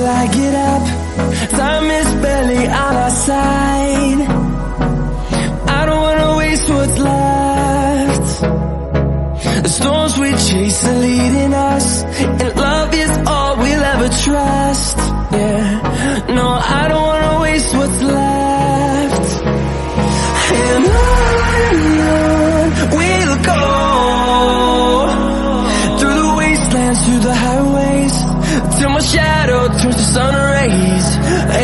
I get up. Time is barely on our side. I don't wanna waste what's left. The storms we chase are leading us, and love is all we'll ever trust. Yeah, no, I don't wanna waste what's left. And on we'll go, through the wastelands, through the highways, till my shadow turns to sun rays.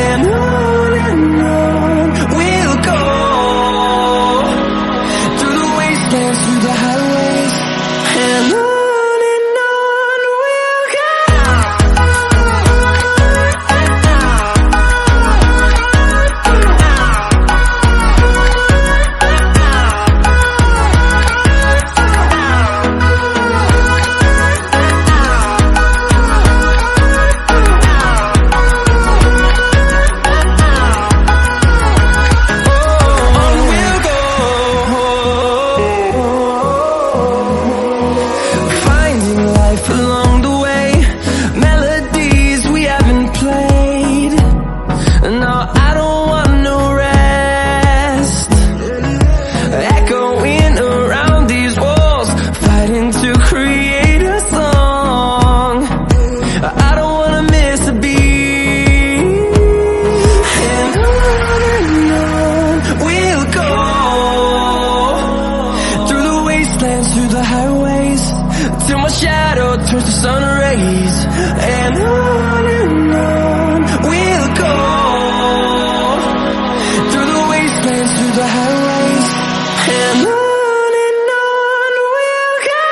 And on we'll go, through the wastelands, through the highways, and on we'll go. Through the highways, till my shadow turns to sun rays. And on we'll go, through the wastelands, through the highways, and on we'll go.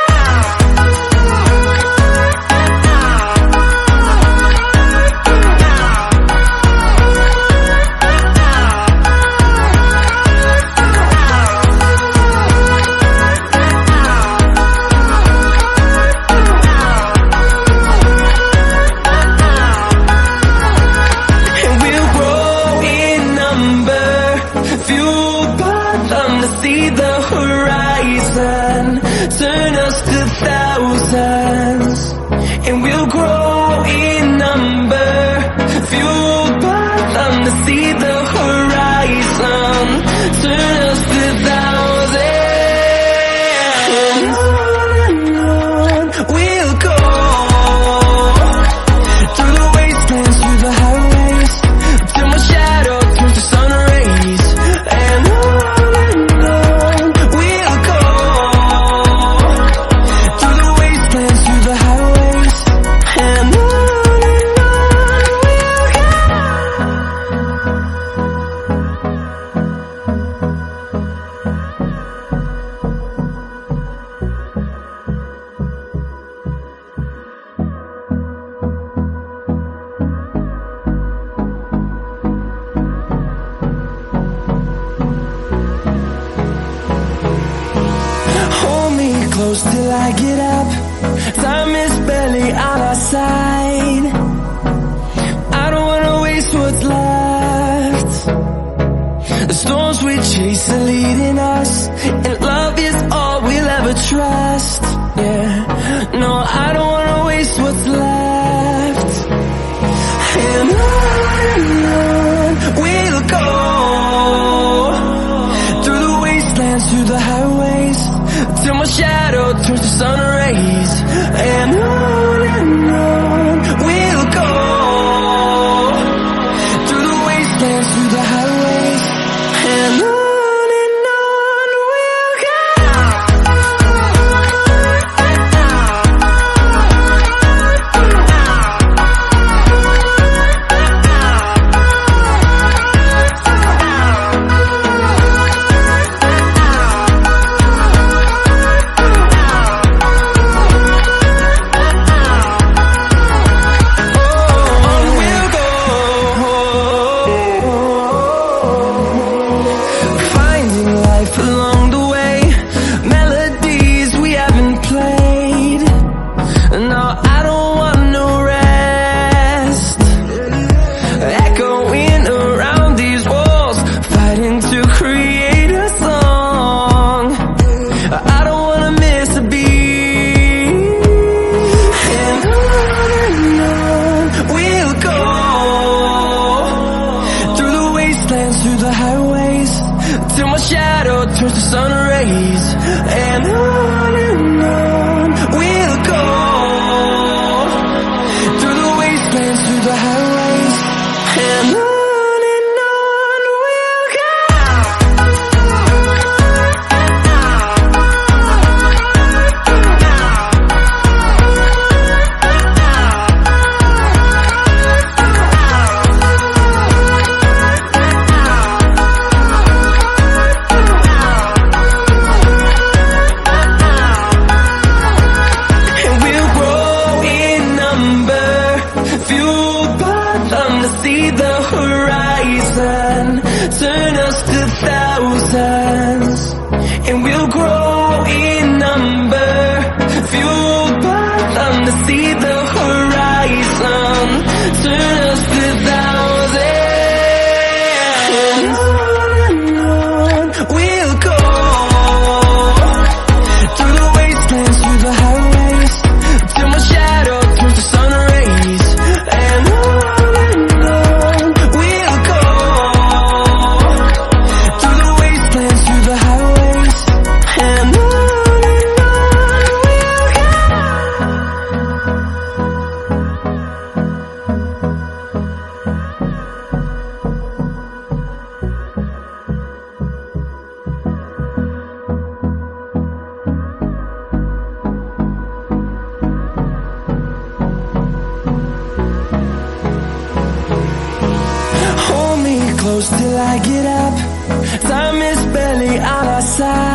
See the horizon, turn us to thousands, and we'll grow in number, fueled by them. To see the horizon, turn us to thousands, and on we'll go, through the wastelands, through the highways, till my shadow turns to sun rays. And close till I get up. Time is barely on our side. I don't wanna waste what's left. The storms we chase are leading us, and love is all we'll ever trust. Yeah, no, I don't wanna waste what's left. And on we'll go, through the wastelands, through the highways, till my shadow turns to sun rays. And on we'll go, through the wastelands, through the highways, and on we'll go. wastelands, through the highways, till my shadow turns to sun rays. And on we'll go, through the wastelands, through the highways, and on. See the horizon, turn us to thousands, and we'll grow in number, fueled by them. To see the horizon, turn us to thousands, and on we'll go, through the wastelands, through the highways, till my shadow turns to sun rays. And close till I get up. Time is barely on our side.